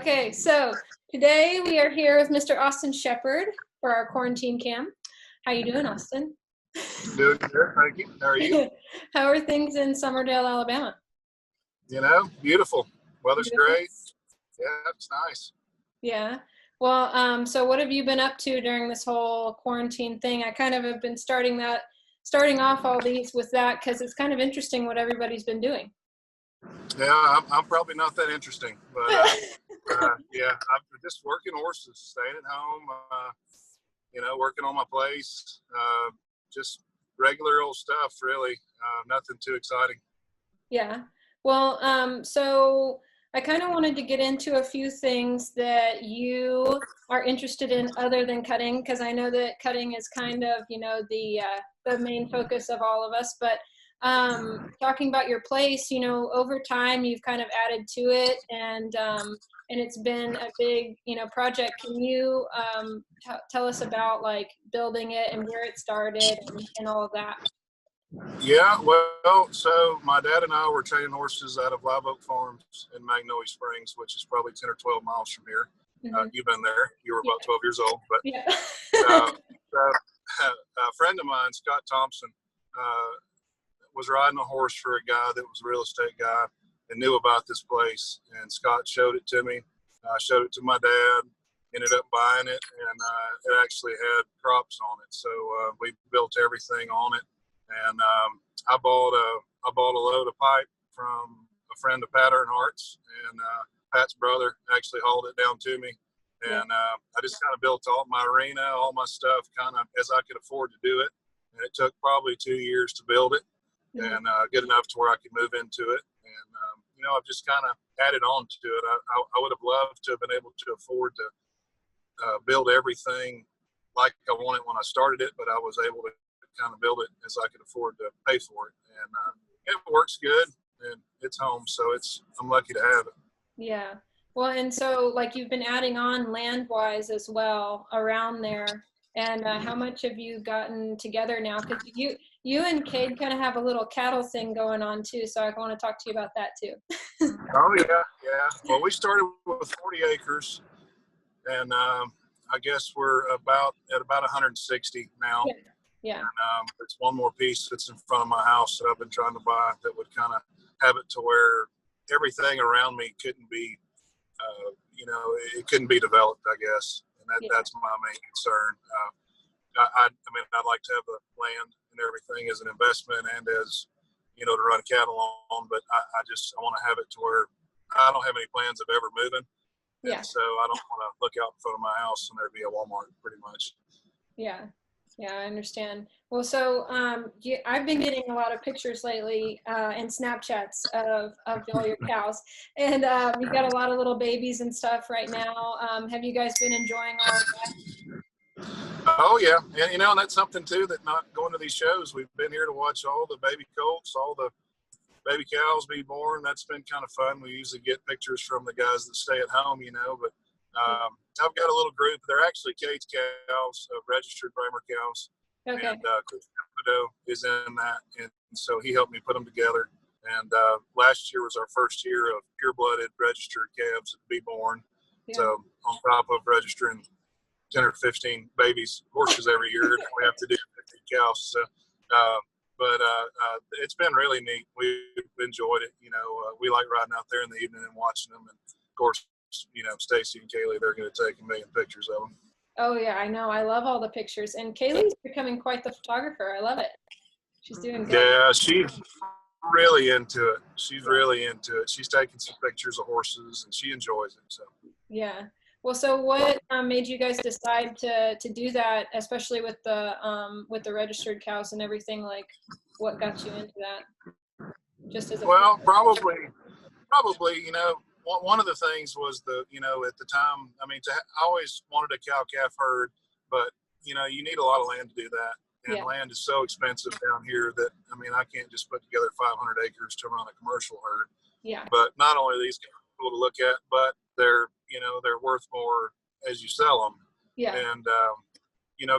Okay, so today we are here with Mr. Austin Shepard for our quarantine cam. How you doing, Austin? Doing good, thank you. How are you? How are things in Summerdale, Alabama? You know, beautiful. Weather's Beautiful. great. Yeah, it's nice. Yeah. Well, so what have you been up to during this whole quarantine thing? I kind of have been starting off all these with that because it's kind of interesting what everybody's been doing. Yeah, I'm probably not that interesting, but yeah, I'm just working horses, staying at home, working on my place, just regular old stuff, really. Nothing too exciting. Yeah. Well, so I kind of wanted to get into a few things that you are interested in other than cutting, because I know that cutting is kind of, the main focus of all of us. But talking about your place, over time you've kind of added to it, and it's been a big, project. Can you tell us about like building it and where it started and all of that? Yeah, well, so my dad and I were training horses out of Live Oak Farms in Magnolia Springs, which is probably 10 or 12 miles from here. Mm-hmm. You've been there. You were about 12 years old. But yeah. A friend of mine, Scott Thompson, was riding a horse for a guy that was a real estate guy and knew about this place. And Scott showed it to me. I showed it to my dad, ended up buying it, and it actually had crops on it. So we built everything on it. And I bought a load of pipe from a friend of Pat Earnhardt's, and Pat's brother actually hauled it down to me. And I just kind of built all my arena, all my stuff, kind of as I could afford to do it. And it took probably 2 years to build it, and good enough to where I could move into it. And I've just kind of added on to it. I would have loved to have been able to afford to build everything like I wanted when I started it, but I was able to kind of build it as I could afford to pay for it, and it works good, and it's home, so I'm lucky to have it. Yeah. Well, and so like you've been adding on land-wise as well around there, and how much have you gotten together now? Because you and Cade kind of have a little cattle thing going on too, so I want to talk to you about that too. Oh yeah. Well, we started with 40 acres, and I guess we're at about 160 now. Yeah. And there's one more piece that's in front of my house that I've been trying to buy that would kind of have it to where everything around me couldn't be, it couldn't be developed, I guess. And that's my main concern. I'd like to have the land and everything as an investment and as, to run cattle on, but I want to have it to where I don't have any plans of ever moving. Yeah. And so I don't want to look out in front of my house and there'd be a Walmart pretty much. Yeah. Yeah, I understand. Well, so I've been getting a lot of pictures lately and Snapchats of all your cows, and you've got a lot of little babies and stuff right now. Have you guys been enjoying all of that? Oh yeah, and and that's something too that not going to these shows. We've been here to watch all the baby colts, all the baby cows be born. That's been kind of fun. We usually get pictures from the guys that stay at home, but. I've got a little group. They're actually Cade's cows, registered Bramer cows. Okay. And Chris is in that, and so he helped me put them together. And last year was our first year of pure-blooded registered calves that be born. Yeah. So on top of registering 10 or 15 horses every year, we have to do 15 cows. So, but it's been really neat. We've enjoyed it. We like riding out there in the evening and watching them. And of course, Stacy and Kaylee, they're going to take a million pictures of them. Oh yeah, I know. I love all the pictures, and Kaylee's becoming quite the photographer. I love it. She's doing good. Yeah, she's really into it. She's taking some pictures of horses, and she enjoys it. So. Yeah. Well, so what made you guys decide to do that, especially with the registered cows and everything? Like, what got you into that? Just as a probably. One of the things was at the time, I always wanted a cow-calf herd, but, you need a lot of land to do that. And land is so expensive down here that, I can't just put together 500 acres to run a commercial herd. Yeah. But not only are these cool to look at, but they're worth more as you sell them. Yeah. And,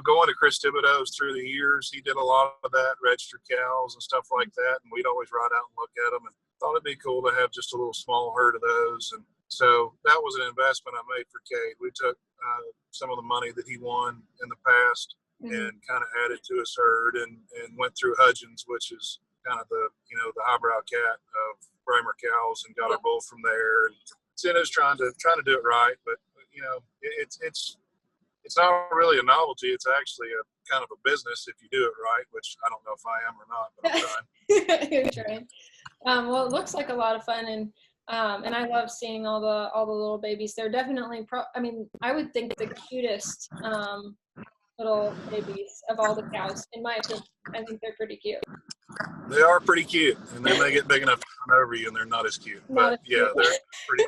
going to Chris Thibodeau's through the years, he did a lot of that, registered cows and stuff like that. And we'd always ride out and look at them, and thought it'd be cool to have just a little small herd of those. And So that was an investment I made for Cade. We took some of the money that he won in the past and kind of added to his herd and went through Hudgens, which is kind of the Highbrow Cat of Bramer cows, and got our bull from there. And Senna's trying to do it right, but it's not really a novelty. It's actually a kind of a business if you do it right, which I don't know if I am or not, but I'm trying. You're trying. Well, it looks like a lot of fun, and I love seeing all the little babies. They're definitely I would think the cutest little babies of all the cows, in my opinion. I think they're pretty cute. They are pretty cute, and then they get big enough to run over you, and they're not as cute. But yeah, they're pretty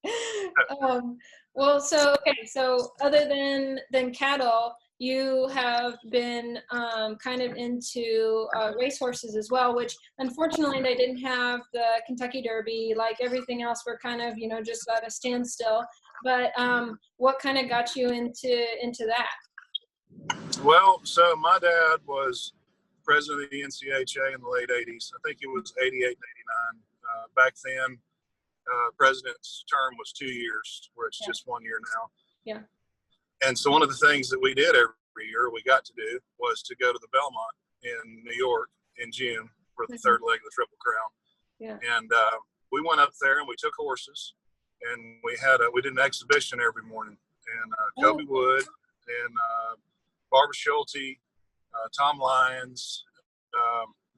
cute. Well, so other than cattle, you have been kind of into racehorses as well, which unfortunately they didn't have the Kentucky Derby. Like everything else, we're kind of just at a standstill. But what kind of got you into that? Well, so my dad was president of the NCHA in the late 80s. I think it was 88 and 89. Back then, president's term was 2 years, where it's just 1 year now. Yeah. And so one of the things that we did every year, we got to do, was to go to the Belmont in New York in June for the third leg of the Triple Crown. Yeah. And we went up there and we took horses, and we did an exhibition every morning. And Kobe Wood and Barbara Schulte, Tom Lyons,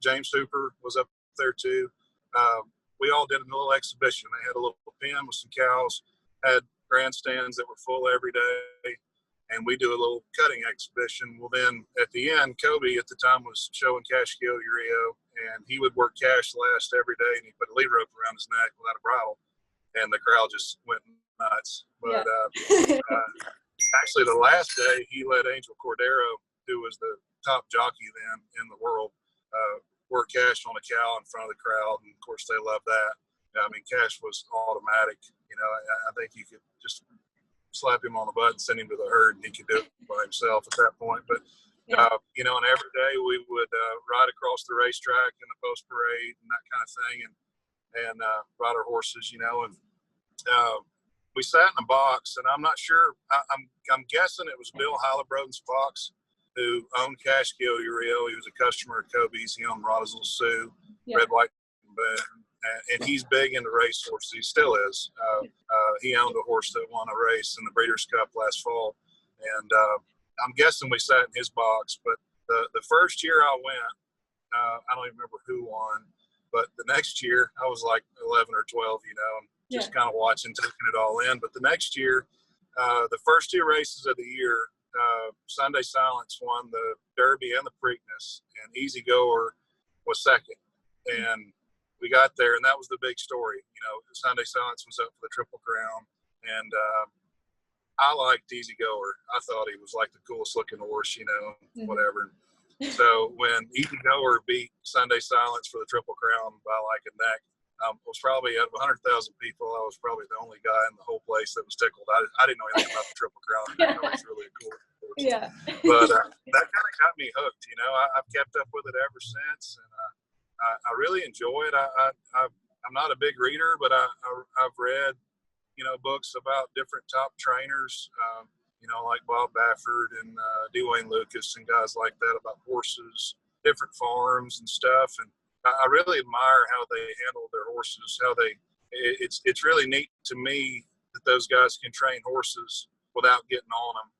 James Hooper was up there too. We all did a little exhibition. They had a little pen with some cows, had grandstands that were full every day, and we do a little cutting exhibition. Well, then at the end, Kobe at the time was showing Cash Rio, and he would work Cash last every day, and he put a lead rope around his neck without a bridle, and the crowd just went nuts. But actually, the last day, he let Angel Cordero, who was the top jockey then in the world, work Cash on a cow in front of the crowd, and of course they loved that. I mean, Cash was automatic. I think you could just slap him on the butt and send him to the herd, and he could do it by himself at that point. But and every day we would ride across the racetrack in the post parade and that kind of thing, and ride our horses, and we sat in a box, and I'm not sure. I'm guessing it was Bill Heilebroden's box, who owned Cash Rio. He was a customer of Kobe's. He owned Roswell Sioux, Red, White, and Boone, and he's big into racehorses. He still is. He owned a horse that won a race in the Breeders' Cup last fall, and I'm guessing we sat in his box. But the first year I went, I don't even remember who won, but the next year I was like 11 or 12, just kind of watching, taking it all in. But the next year, the first two races of the year, Sunday Silence won the Derby and the Preakness, and Easy Goer was second. And we got there, and that was the big story. Sunday Silence was up for the Triple Crown, and I liked Easy Goer. I thought he was like the coolest looking horse, whatever. So when Easy Goer beat Sunday Silence for the Triple Crown by like a neck, was probably out of 100,000 people, I was probably the only guy in the whole place that was tickled. I didn't know anything about the Triple Crown. I didn't know it was really a cool horse. Yeah. But that kind of got me hooked. I've kept up with it ever since, and I really enjoy it. I'm not a big reader, but I've read, books about different top trainers, like Bob Baffert and Dwayne Lucas and guys like that, about horses, different farms and stuff. And I really admire how they handle their horses, it's really neat to me that those guys can train horses without getting on them.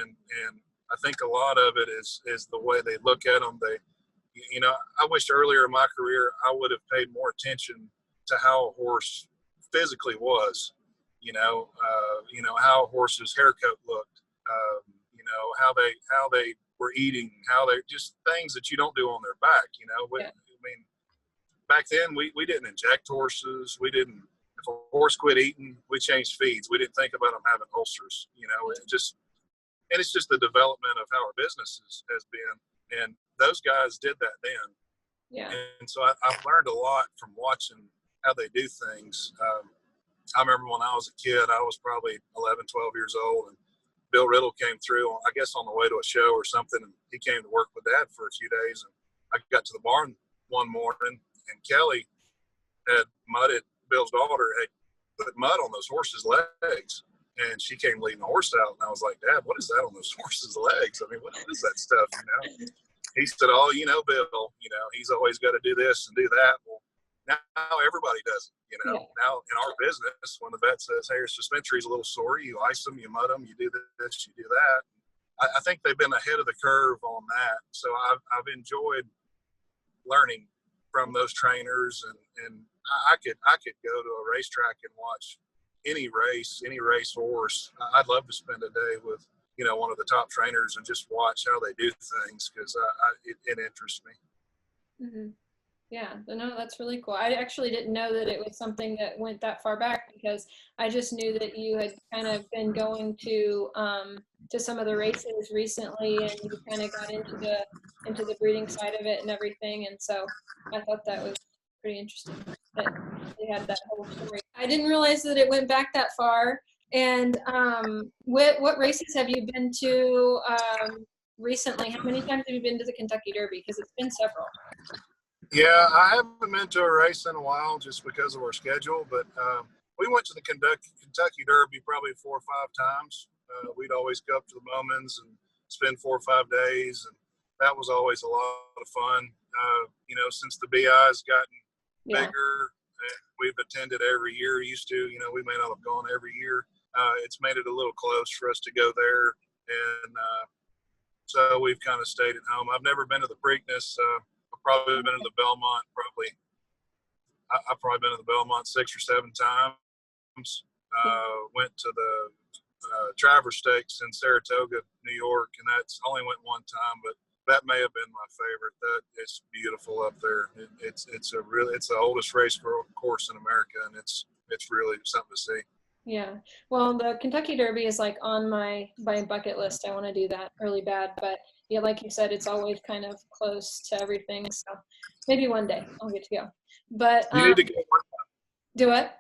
And I think a lot of it is the way they look at them. I wish earlier in my career I would have paid more attention to how a horse physically was, how a horse's haircut looked, how they were eating, how they just things that you don't do on their back, I mean, back then we didn't inject horses. We didn't, if a horse quit eating, we changed feeds. We didn't think about them having ulcers, and it's just the development of how our business has been. And those guys did that then. Yeah. And so I've learned a lot from watching how they do things. I remember when I was a kid, I was probably 11, 12 years old, and Bill Riddle came through, I guess on the way to a show or something, and he came to work with Dad for a few days. And I got to the barn one morning, and Kelly had mudded, Bill's daughter had put mud on those horses' legs. And she came leading the horse out, and I was like, Dad, what is that on those horses' legs? I mean, what is that stuff, you know? He said, oh, you know, Bill, you know, he's always got to do this and do that. Well, now everybody does it, you know. Yeah. Now in our business, when the vet says, hey, your suspensory's a little sore, you ice them, you mud them, you do this, you do that. I think they've been ahead of the curve on that. So I've enjoyed learning from those trainers, and I could go to a racetrack and watch any race horse. I'd love to spend a day with, you know, one of the top trainers and just watch how they do things, because it interests me. Mm-hmm. Yeah, no, that's really cool. I actually didn't know that it was something that went that far back, because I just knew that you had kind of been going to some of the races recently, and you kind of got into the breeding side of it and everything. And so I thought that was pretty interesting that they had that whole story. I didn't realize that it went back that far. And what races have you been to recently? How many times have you been to the Kentucky Derby? Because it's been several. Yeah, I haven't been to a race in a while just because of our schedule, but we went to the Kentucky Derby probably 4 or 5 times. We'd always go up to the Moments and spend 4 or 5 days, and that was always a lot of fun. You know, since the BI's gotten bigger, we've attended every year. Used to, you know, we may not have gone every year. It's made it a little close for us to go there, and so we've kind of stayed at home. I've never been to the Preakness. I've probably been to the Belmont. I've probably been to the Belmont 6 or 7 times. Went to the Travers Stakes in Saratoga, New York, and that's only went one time, but that may have been my favorite. That it's beautiful up there. It's the oldest race course in America, and it's really something to see. Yeah, well, the Kentucky Derby is like on my bucket list. I want to do that really bad, but yeah, like you said, it's always kind of close to everything. So maybe one day I'll get to go. But you need to go one time. Do what?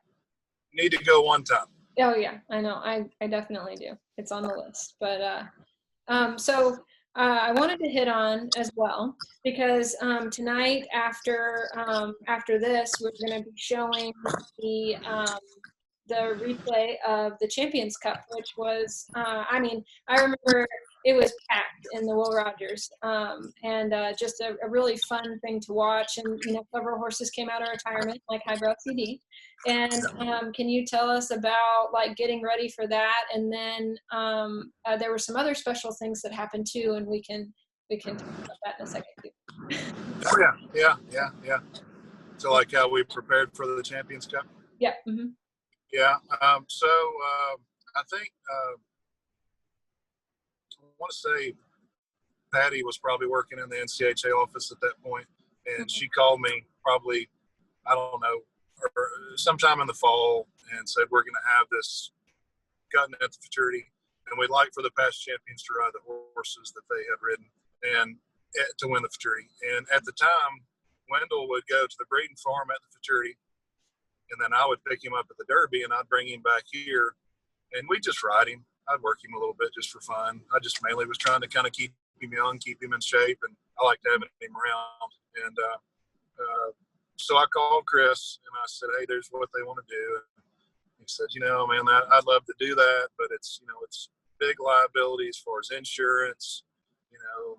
You need to go one time. Oh yeah, I know. I definitely do. It's on the list. But so I wanted to hit on as well, because tonight after this, we're going to be showing the replay of the Champions Cup, which was, I mean, I remember it was packed in the Will Rogers, and just a really fun thing to watch. And, you know, several horses came out of retirement, like Highbrow CD. And can you tell us about, like, getting ready for that? And then there were some other special things that happened too, and we can talk about that in a second too. Oh, yeah. So like how we prepared for the Champions Cup? Yeah. Mm-hmm. Yeah. So I think I want to say Patty was probably working in the NCHA office at that point, and she called me probably, I don't know, or sometime in the fall, and said, we're going to have this cutting at the Futurity, and we'd like for the past champions to ride the horses that they had ridden and to win the Futurity. And at the time, Wendell would go to the breeding farm at the Futurity, and then I would pick him up at the Derby, and I'd bring him back here, and we'd just ride him. I'd work him a little bit just for fun. I just mainly was trying to kind of keep him young, keep him in shape, and I liked having him around. And so I called Chris, and I said, hey, there's what they want to do. And he said, you know, man, I'd love to do that, but it's, you know, it's big liability as far as insurance, you know,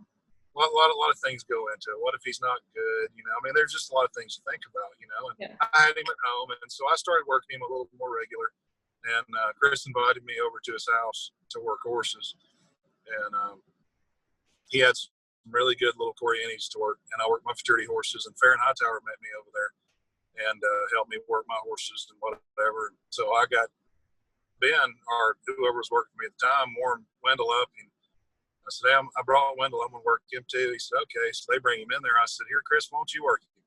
a lot of things go into it. What if he's not good? You know, I mean, there's just a lot of things to think about, you know. And I had him at home, and so I started working him a little more regular. And Chris invited me over to his house to work horses. And he had some really good little Corianis to work, and I worked my Futurity horses. And Farron Hightower met me over there and helped me work my horses and whatever. So I got Ben, or whoever was working for me at the time, warmed Wendell up, and I said, hey, I brought Wendell. I'm going to work him too. He said, okay. So they bring him in there. I said, here, Chris, why don't you work him?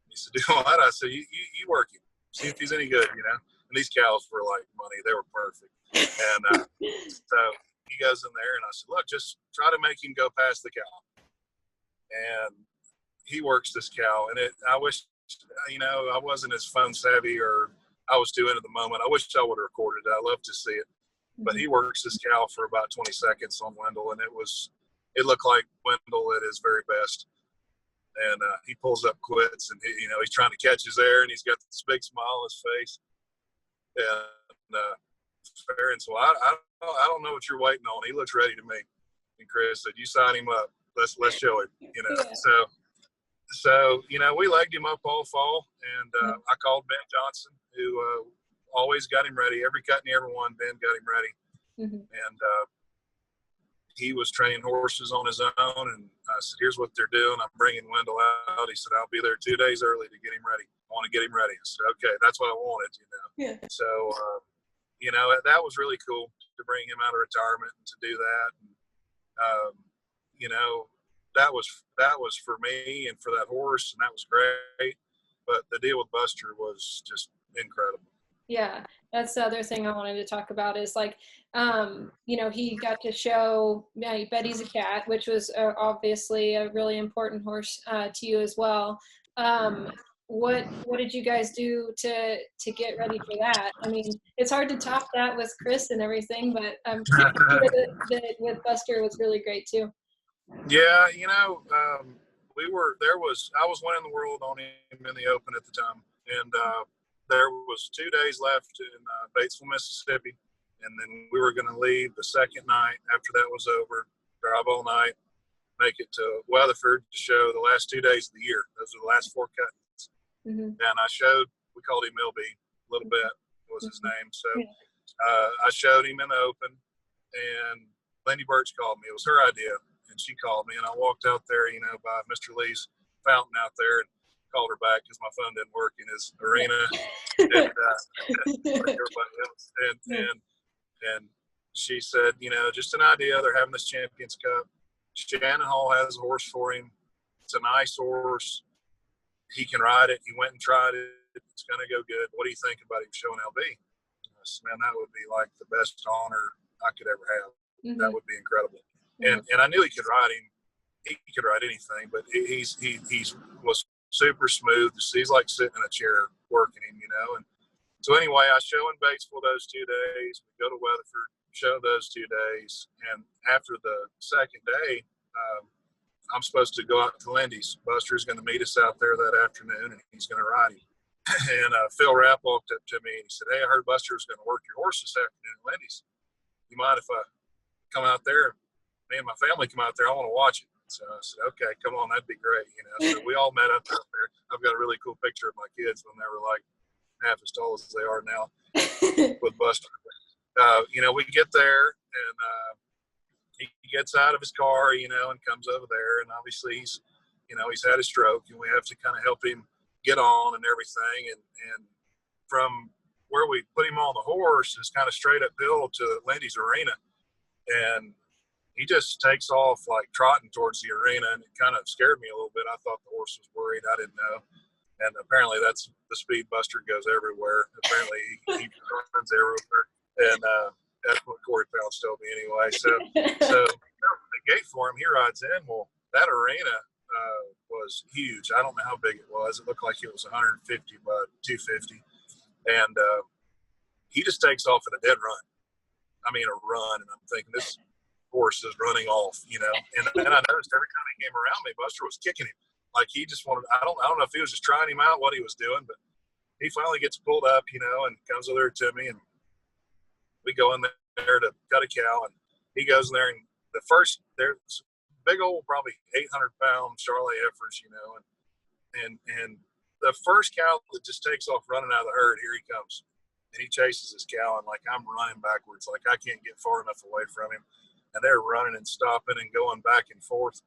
He said, do what? I said, you work him. See if he's any good, you know. And these cows were like money. They were perfect. And so he goes in there, and I said, look, just try to make him go past the cow. And he works this cow. And I wish, you know, I wasn't as phone savvy or I was doing it at the moment. I wish I would have recorded it. I'd love to see it. But he works this cow for about 20 seconds on Wendell, and it looked like Wendell at his very best. And he pulls up quits, and he's trying to catch his air, and he's got this big smile on his face. And Farron said, well, I don't know what you're waiting on. He looks ready to me. And Chris said, you sign him up. Let's show him, you know. Yeah. So, you know, we legged him up all fall, and I called Ben Johnson, who always got him ready. Every cut and every one, Ben got him ready. And he was training horses on his own, and I said, here's what they're doing. I'm bringing Wendell out. He said, I'll be there 2 days early to get him ready. I want to get him ready. I said, okay, that's what I wanted, you know. Yeah. So, you know, that was really cool to bring him out of retirement and to do that. And, you know, that was for me and for that horse, and that was great. But the deal with Buster was just incredible. Yeah, that's the other thing I wanted to talk about is like, you know, he got to show Bet Hesa Cat, which was obviously a really important horse to you as well. What did you guys do to get ready for that? I mean, it's hard to top that with Chris and everything, but I'm pretty sure that with Buster was really great too. Yeah, you know, I was winning the world on him in the Open at the time, and there was 2 days left in Batesville, Mississippi, and then we were going to leave the second night after that was over, drive all night, make it to Weatherford to show the last 2 days of the year. Those are the last 4 cuts. And we called him Milby a little bit, was his name. So I showed him in the Open, and Lindy Birch called me. It was her idea, and she called me, and I walked out there, you know, by Mr. Lee's fountain out there, and called her back because my phone didn't work in his arena, and like everybody else. And she said, you know, just an idea. They're having this Champions Cup. Shannon Hall has a horse for him. It's a nice horse. He can ride it. He went and tried it. It's going to go good. What do you think about him showing LB? I said, man, that would be like the best honor I could ever have. That would be incredible. And I knew he could ride him. He could ride anything, but he was super smooth. He's like sitting in a chair working him, you know. And so anyway, I show in Batesville those 2 days. We go to Weatherford, show those 2 days. And after the second day, I'm supposed to go out to Lindy's. Buster's going to meet us out there that afternoon, and he's going to ride him. And Phil Rapp walked up to me, and he said, hey, I heard Buster's going to work your horse this afternoon at Lindy's. You mind if I come out there? Me and my family come out there. I want to watch it. So I said, okay, come on, that'd be great. You know, so we all met up out there. I've got a really cool picture of my kids when they were like half as tall as they are now with Buster. You know, we get there, and he gets out of his car, you know, and comes over there. And obviously he's had a stroke, and we have to kind of help him get on and everything. And from where we put him on the horse is kind of straight uphill to Lindy's arena. And he just takes off like trotting towards the arena, and it kind of scared me a little bit. I thought the horse was worried. I didn't know. And apparently that's the speed Buster goes everywhere. Apparently he runs everywhere. And that's what Corey Pounds told me anyway. So the gate for him, he rides in. Well, that arena was huge. I don't know how big it was. It looked like it was 150 by 250. And he just takes off in a dead run. I mean, a run. And I'm thinking, this horse is running off, you know. And then I noticed every time he came around me, Buster was kicking him. Like he just wanted, I don't know if he was just trying him out, what he was doing, but he finally gets pulled up, you know, and comes over to me, and we go in there to cut a cow, and he goes in there, and there's big old, probably 800-pound Charolais heifers, you know, and the first cow that just takes off running out of the herd, here he comes. And he chases this cow, and like I'm running backwards, like I can't get far enough away from him. And they're running and stopping and going back and forth.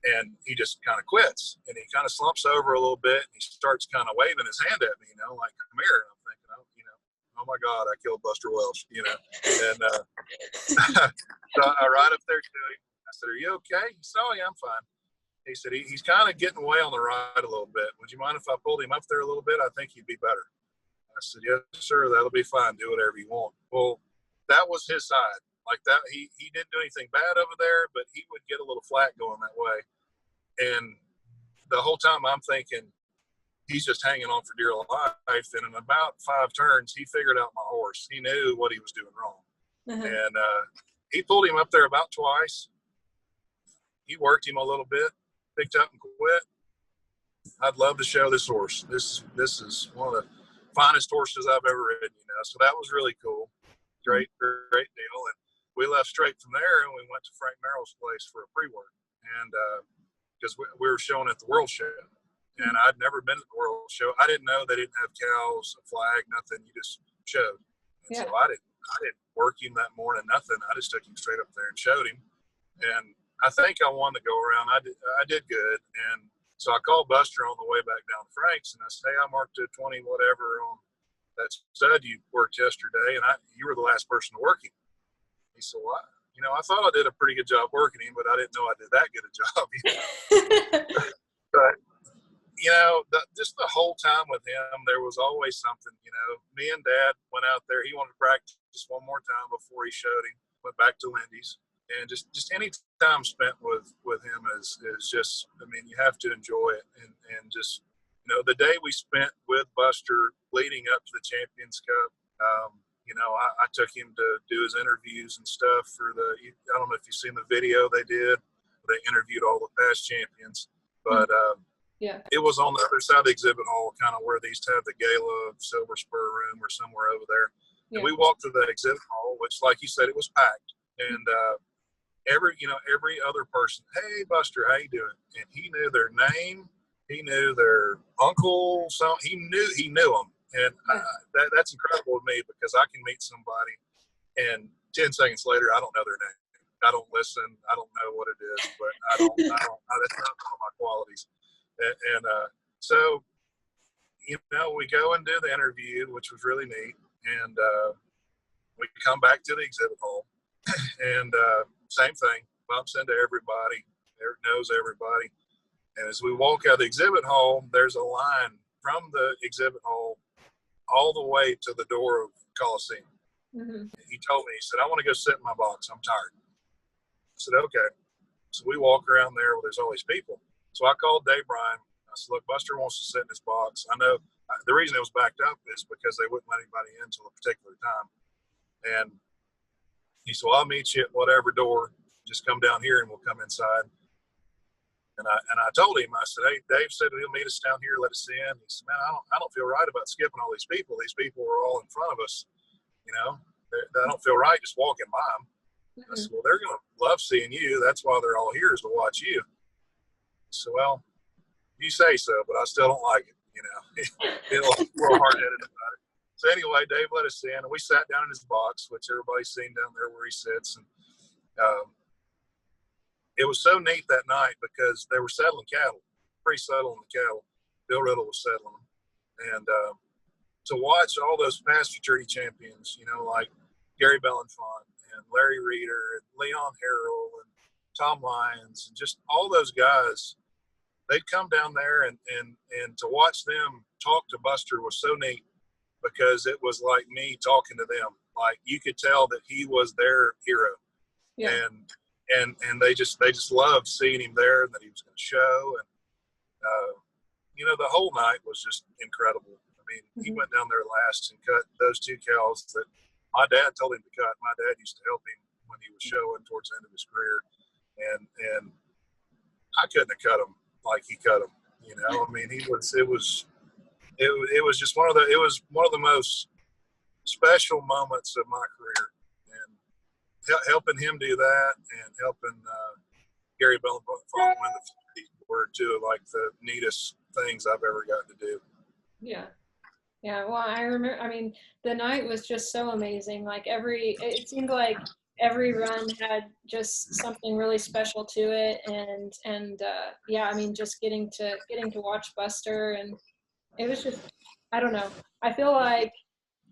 And he just kind of quits. And he kind of slumps over a little bit, and he starts kind of waving his hand at me, you know, like, come here. And I'm thinking, oh, you know, oh my God, I killed Buster Welch, you know. And so I ride up there to him. I said, are you okay? He said, oh, yeah, I'm fine. He said, he's kind of getting away on the ride a little bit. Would you mind if I pulled him up there a little bit? I think he'd be better. I said, yes, sir, that'll be fine. Do whatever you want. Well, that was his side. Like that, he didn't do anything bad over there, but he would get a little flack going that way. And the whole time I'm thinking, he's just hanging on for dear life. And in about 5 turns, he figured out my horse. He knew what he was doing wrong. And he pulled him up there about twice. He worked him a little bit, picked up and quit. I'd love to show this horse. This is one of the finest horses I've ever ridden, so that was really cool. Great deal. And we left straight from there, and we went to Frank Merrill's place for a pre-work. And because we were showing at the World Show, and I'd never been to the World Show. I didn't know they didn't have cows, a flag, nothing. You just showed. And so I didn't work him that morning, nothing. I just took him straight up there and showed him. And I think I won the go around. I did good. And so I called Buster on the way back down to Frank's, and I said, hey, I marked a 20 whatever on that stud you worked yesterday, and you were the last person to work him. He said, well, I thought I did a pretty good job working him, but I didn't know I did that good a job. But, just the whole time with him, there was always something. Me and Dad went out there. He wanted to practice just one more time before he showed him. Went back to Lindy's, and just any time spent with him is just. You have to enjoy it, and just the day we spent with Buster leading up to the Champions Cup. I took him to do his interviews and stuff for I don't know if you've seen the video they did. They interviewed all the past champions, but. It was on the other side of the exhibit hall, kind of where they used to have the gala silver spur room or somewhere over there. Yeah. And we walked to the exhibit hall, which, like you said, it was packed. And every other person, hey, Buster, how you doing? And he knew their name. He knew their uncle. So he knew them. And that's incredible to me, because I can meet somebody, and 10 seconds later, I don't know their name. I don't listen. I don't know what it is, but that's not all my qualities. And so, we go and do the interview, which was really neat. And we come back to the exhibit hall, and same thing, bumps into everybody, knows everybody. And as we walk out of the exhibit hall, there's a line from the exhibit hall all the way to the door of Coliseum. Mm-hmm. He told me, he said, I want to go sit in my box. I'm tired. I said, okay. So we walk around there where there's all these people. So I called Dave Bryan. I said, look, Buster wants to sit in his box. I know the reason it was backed up is because they wouldn't let anybody in until a particular time. And he said, well, I'll meet you at whatever door. Just come down here and we'll come inside. And I told him, I said, hey, Dave said he'll meet us down here, let us in. He said, man, I don't feel right about skipping all these people. These people are all in front of us. I don't feel right just walking by them. Mm-hmm. I said, well, they're going to love seeing you. That's why they're all here, is to watch you. So, well, you say so, but I still don't like it, We're hard-headed about it. So anyway, Dave let us in, and we sat down in his box, which everybody's seen down there where he sits. And it was so neat that night because they were settling cattle, pre-settling the cattle. Bill Riddle was settling them. And to watch all those past Futurity champions, like Gary Bellenfant and Larry Reeder and Leon Harrell and Tom Lyons, and just all those guys, they'd come down there and to watch them talk to Buster was so neat, because it was like me talking to them. Like, you could tell that he was their hero. Yeah. And they just loved seeing him there, and that he was going to show. And, the whole night was just incredible. Mm-hmm. He went down there last and cut those two cows that my dad told him to cut. My dad used to help him when he was showing towards the end of his career. And I couldn't have cut him like he cut him. It was just one of the most special moments of my career, and helping him do that, and helping Gary Bellenfant win the were two of like the neatest things I've ever gotten to do. Yeah. Well, I remember. The night was just so amazing. Like it seemed like every run had just something really special to it, and just getting to watch Buster, and it was just, I don't know, I feel like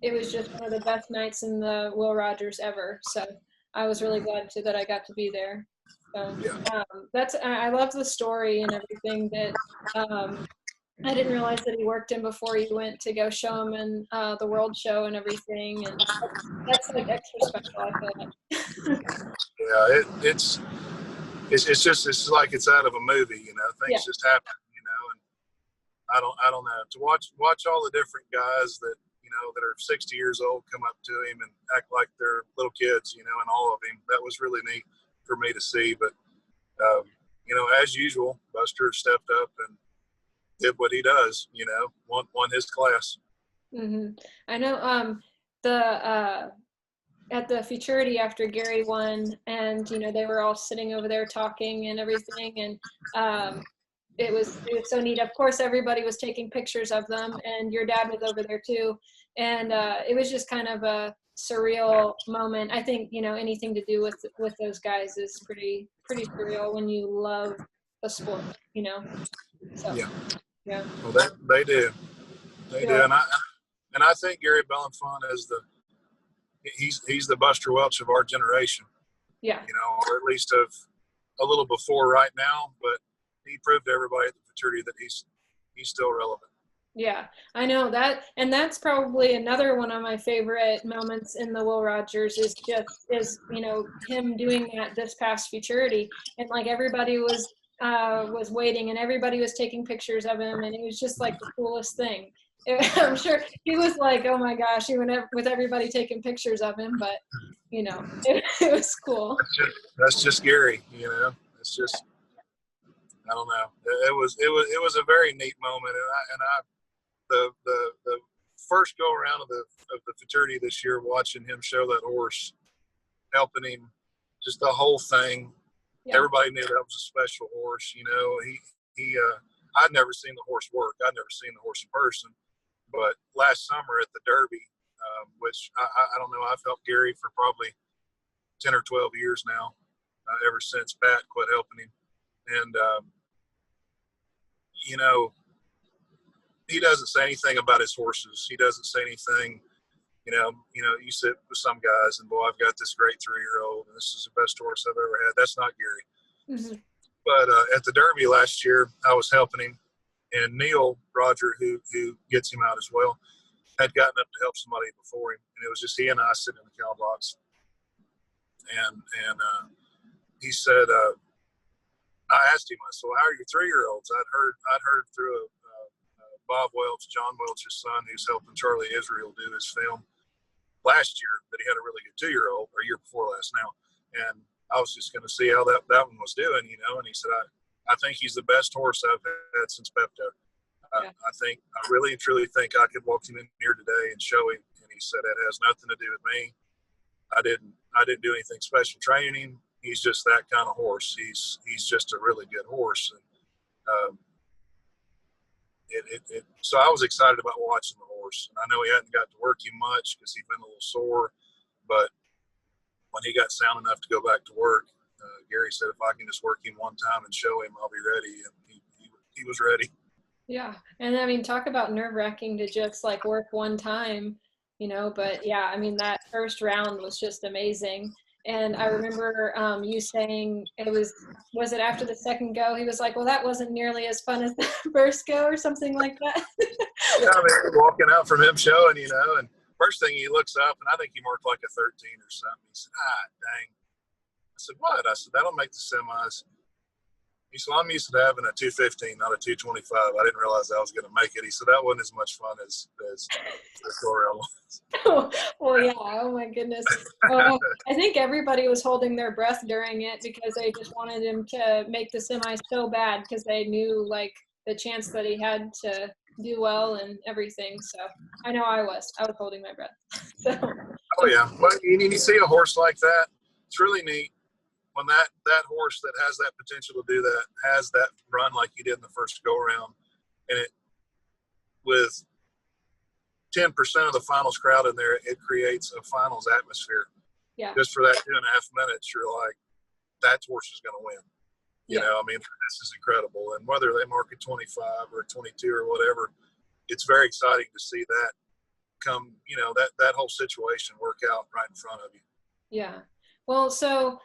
it was just one of the best nights in the Will Rogers ever. So I was really glad that I got to be there. So I love the story and everything that I didn't realize that he worked in before he went to go show him in the World Show and everything, and that's like extra special, I feel like. Yeah, it's like it's out of a movie, things just happen, and I don't know, to watch all the different guys that that are 60 years old come up to him and act like they're little kids, and all of him. That was really neat for me to see. But as usual, Buster stepped up and did what he does, won his class. Mm-hmm. I know at the Futurity after Gary won, and they were all sitting over there talking and everything, and it was so neat. Of course, everybody was taking pictures of them, and your dad was over there too, and it was just kind of a surreal moment. I think anything to do with those guys is pretty surreal when you love a sport, So yeah. Well, they do, and I think Gary Belenfant is he's the Buster Welch of our generation. Yeah. Or at least of a little before right now, but he proved to everybody at the Futurity that he's still relevant. Yeah, I know that, and that's probably another one of my favorite moments in the Will Rogers is him doing that this past Futurity, and like everybody was waiting, and everybody was taking pictures of him, and it was just like the coolest thing. I'm sure he was like, oh my gosh, he went with everybody taking pictures of him, but it was cool. That's just Gary, It's just, I don't know. It was a very neat moment, and I the first go around of the Futurity this year, watching him show that horse, helping him, just the whole thing. Yeah. Everybody knew that was a special horse. I'd never seen the horse work. I'd never seen the horse in person. But last summer at the Derby, which I don't know, I've helped Gary for probably 10 or 12 years now, ever since Pat quit helping him. And, he doesn't say anything about his horses. He doesn't say anything, you sit with some guys and, boy, I've got this great 3-year-old, and this is the best horse I've ever had. That's not Gary. Mm-hmm. But at the Derby last year, I was helping him. And Neil Roger, who gets him out as well, had gotten up to help somebody before him, and it was just he and I sitting in the cow box. And he said, I asked him, I said, well, how are your 3-year-olds? I'd heard through Bob Welch, John Welch's son, who's helping Charlie Israel do his film last year, that he had a really good 2-year-old, or a year before last now. And I was just going to see how that one was doing, and he said, I think he's the best horse I've had since Pepto. Yeah. I really and truly think I could walk him in here today and show him. And he said, it has nothing to do with me. I didn't do anything special training. He's just that kind of horse. He's just a really good horse. And so I was excited about watching the horse. And I know he hadn't got to work him much because he'd been a little sore. But when he got sound enough to go back to work, Gary said, if I can just work him one time and show him, I'll be ready. And he was ready. Yeah. And I mean, talk about nerve-wracking to just like work one time, but yeah, I mean, that first round was just amazing. And I remember you saying was it after the second go? He was like, well, that wasn't nearly as fun as the first go or something like that. Yeah, I mean, walking out from him showing, and first thing he looks up, and I think he marked like a 13 or something. He said, dang. I said, what? I said, that'll make the semis. He said, well, I'm used to having a 215, not a 225. I didn't realize I was going to make it. He said, that wasn't as much fun as the Florell was. Well, yeah. Oh, my goodness. I think everybody was holding their breath during it because they just wanted him to make the semis so bad because they knew, like, the chance that he had to do well and everything. So I know I was holding my breath. So. Oh, yeah. Well, you see a horse like that, it's really neat. When that horse that has that potential to do that has that run like he did in the first go around, and it with 10% of the finals crowd in there, it creates a finals atmosphere. Yeah. Just for that 2.5 minutes, you're like, that horse is going to win. You know, I mean, this is incredible. And whether they mark a 25 or a 22 or whatever, it's very exciting to see that come, that whole situation work out right in front of you. Yeah. Well, so,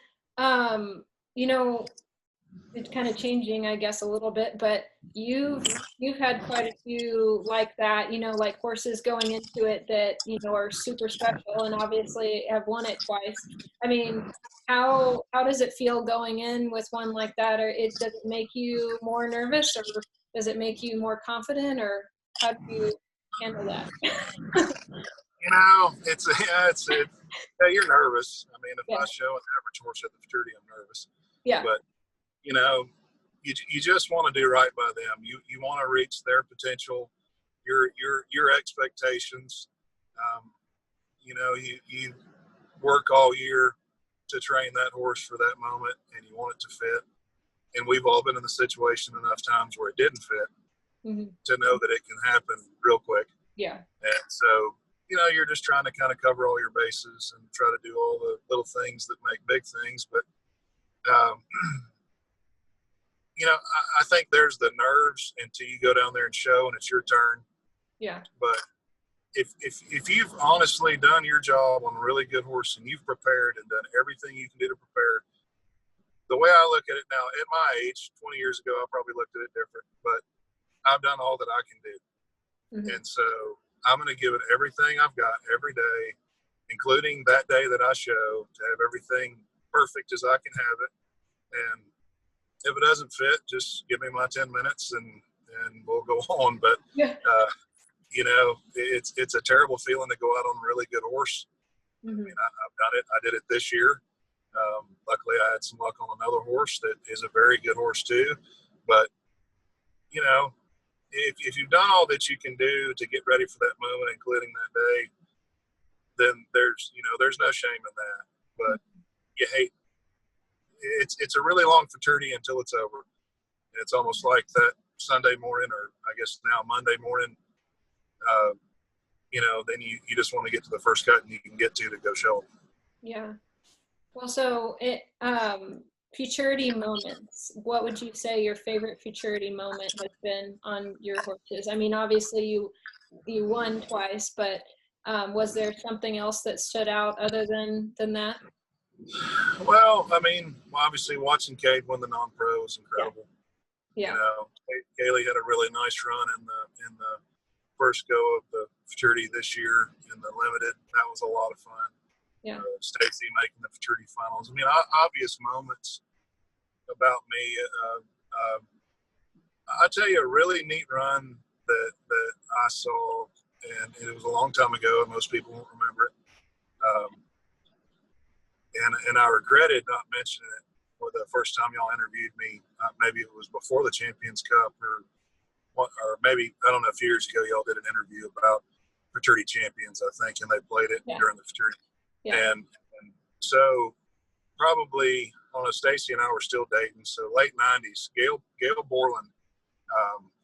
it's kind of changing, I guess, a little bit, but you've had quite a few like that, like horses going into it that, are super special and obviously have won it twice. I mean, how does it feel going in with one like that? Or does it make you more nervous, or does it make you more confident, or how do you handle that? You're nervous. I mean, if I show an average horse at the Futurity, I'm nervous. Yeah. But, you just want to do right by them. You want to reach their potential, your expectations. you know, you work all year to train that horse for that moment, and you want it to fit. And we've all been in the situation enough times where it didn't fit to know that it can happen real quick. Yeah. And so, you know, you're just trying to kind of cover all your bases and try to do all the little things that make big things. But, you know, I think there's the nerves until you go down there and show and it's your turn. Yeah. But if you've honestly done your job on a really good horse and you've prepared and done everything you can do to prepare, the way I look at it now, at my age, 20 years ago, I probably looked at it different, but I've done all that I can do. And so I'm going to give it everything I've got every day, including that day that I show, to have everything perfect as I can have it. And if it doesn't fit, just give me my 10 minutes and we'll go on. But, you know, it's a terrible feeling to go out on a really good horse. I mean, I've done it. I did it this year. Luckily, I had some luck on another horse that is a very good horse too. But, you know, if you've done all that you can do to get ready for that moment, including that day, then there's no shame in that. But you hate it's a really long futurity until it's over. And it's almost like that Sunday morning, or I guess now Monday morning, you know, then you just want to get to the first cut and you can get to go show them. Yeah. Well, so futurity moments. What would you say your favorite futurity moment has been on your horses? I mean, obviously you won twice, but was there something else that stood out other than that? Well, I mean, obviously watching Cade win the non-pro was incredible. Yeah. You know, Kaylee had a really nice run in the first go of the futurity this year in the limited. That was a lot of fun. Yeah. Stacy making the futurity finals. I mean, obvious moments about me. I'll tell you a really neat run that I saw, and it was a long time ago, and most people won't remember it. And I regretted not mentioning it for the first time y'all interviewed me. Maybe it was before the Champions Cup, or maybe, I don't know, a few years ago y'all did an interview about futurity champions, I think, and they played it during the futurity. Yeah. And so probably, I don't know, Stacy and I were still dating, so late 90s, Gail Borland,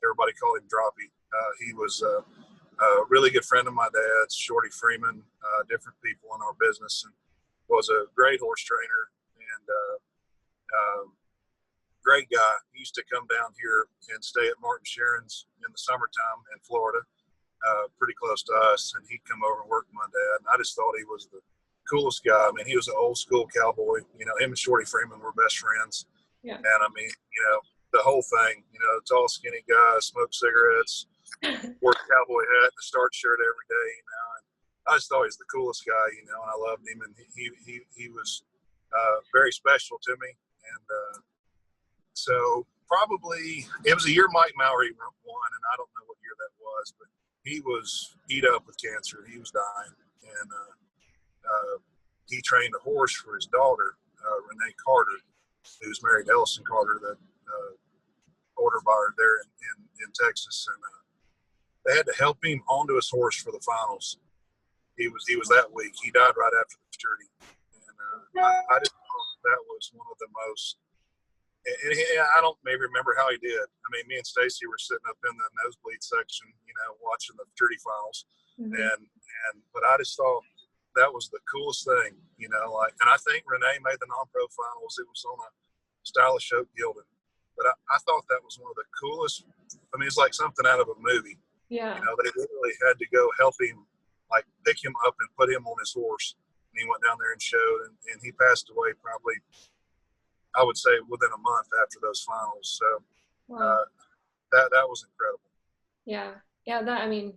everybody called him Droppy. He was a really good friend of my dad's, Shorty Freeman, different people in our business, and was a great horse trainer and great guy. He used to come down here and stay at Martin Sharon's in the summertime in Florida, pretty close to us, and he'd come over and work with my dad. And I just thought he was the coolest guy. I mean, he was an old school cowboy. You know, him and Shorty Freeman were best friends. Yeah. And I mean, you know, the whole thing, you know, tall, skinny guy, smoked cigarettes, wore a cowboy hat and a starch shirt every day, you know. And I just thought he was the coolest guy, you know, and I loved him. And he was very special to me. And so probably it was a year Mike Mowry won, and I don't know what year that was, but he was eat up with cancer. He was dying. And he trained a horse for his daughter, Renee Carter, who's married to Ellison Carter, the order buyer there in Texas. And they had to help him onto his horse for the finals. He was that weak. He died right after the futurity. And I just thought that was one of the most, and I don't maybe remember how he did. I mean, me and Stacy were sitting up in the nosebleed section, you know, watching the futurity finals. But I just thought that was the coolest thing, you know, like, and I think Renee made the non-pro finals. It was on a stylish oak gelding, but I thought that was one of the coolest. I mean, it's like something out of a movie. Yeah. You know, they literally had to go help him, like pick him up and put him on his horse. And he went down there and showed, and he passed away probably, I would say, within a month after those finals. So that was incredible. Yeah. Yeah. That, I mean,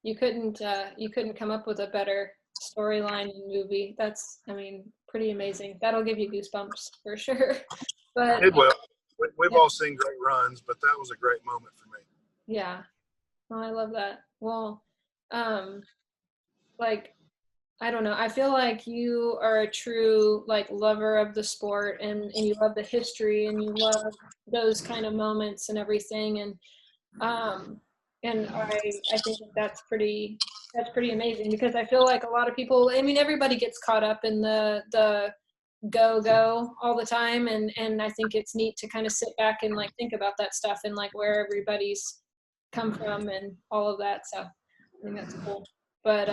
you couldn't come up with a better storyline and movie. That's, I mean, pretty amazing. That'll give you goosebumps for sure. But it will. We've all seen great runs, but that was a great moment for me. Yeah. Oh, I love that. Well, like, I don't know. I feel like you are a true like lover of the sport, and you love the history, and you love those kind of moments and everything. And I think that's pretty that's pretty amazing, because I feel like a lot of people, I mean, everybody gets caught up in the go all the time, and I think it's neat to kind of sit back and like think about that stuff and like where everybody's come from and all of that. So I think that's cool. But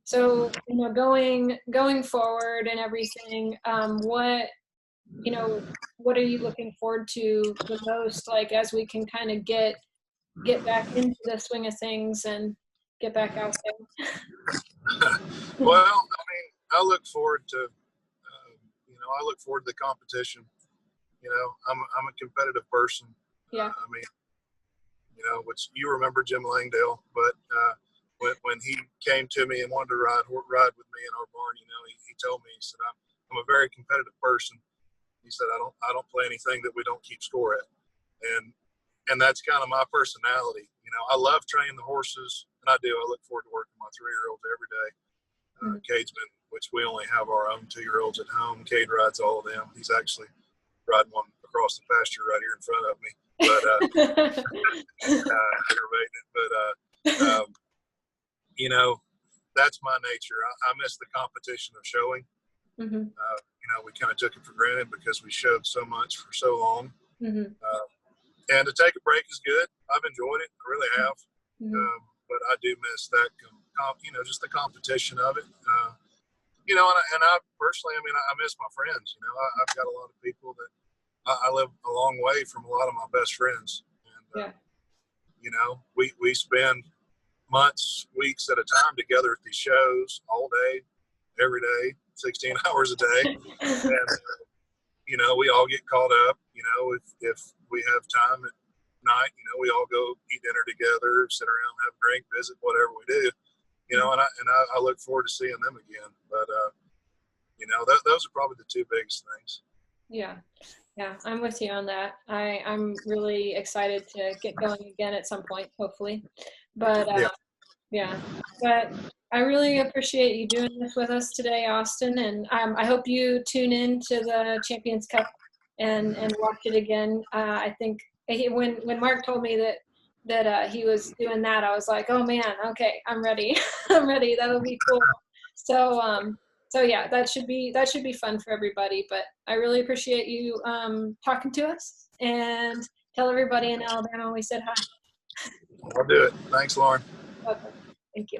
so, you know, going forward and everything, what are you looking forward to the most, like as we can kind of get back into the swing of things and get back out there? Well, I mean, I look forward to I look forward to the competition. You know, I'm a competitive person. Yeah. I mean, which you remember Jim Langdale, but when he came to me and wanted to ride with me in our barn, he told me, he said, I'm a very competitive person. He said, I don't play anything that we don't keep score at. And that's kind of my personality. You know, I love training the horses, and I do. I look forward to working my 3-year-olds every day. Cade's been, which we only have our own 2-year-olds at home. Cade rides all of them. He's actually riding one across the pasture right here in front of me. But aggravating it. But that's my nature. I miss the competition of showing. Mm-hmm. We kind of took it for granted because we showed so much for so long. Mm-hmm. And to take a break is good. I've enjoyed it. I really have. Mm-hmm. But I do miss that, just the competition of it. And I personally, I mean, I miss my friends. I've got a lot of people that I live a long way from a lot of my best friends. And, we spend months, weeks at a time together at these shows all day, every day, 16 hours a day. And, we all get caught up, if we have time at night, we all go eat dinner together, sit around, have a drink, visit, whatever we do, and I look forward to seeing them again. But, those are probably the two biggest things. Yeah, I'm with you on that. I'm really excited to get going again at some point, hopefully. But but I really appreciate you doing this with us today, Austin. And I hope you tune in to the Champions Cup and watch it again. I think when Mark told me that he was doing that, I was like, oh man, okay, I'm ready. I'm ready. That'll be cool. So yeah, that should be fun for everybody. But I really appreciate you talking to us, and tell everybody in Alabama we said hi. I'll do it. Thanks, Lauren. Okay. Thank you.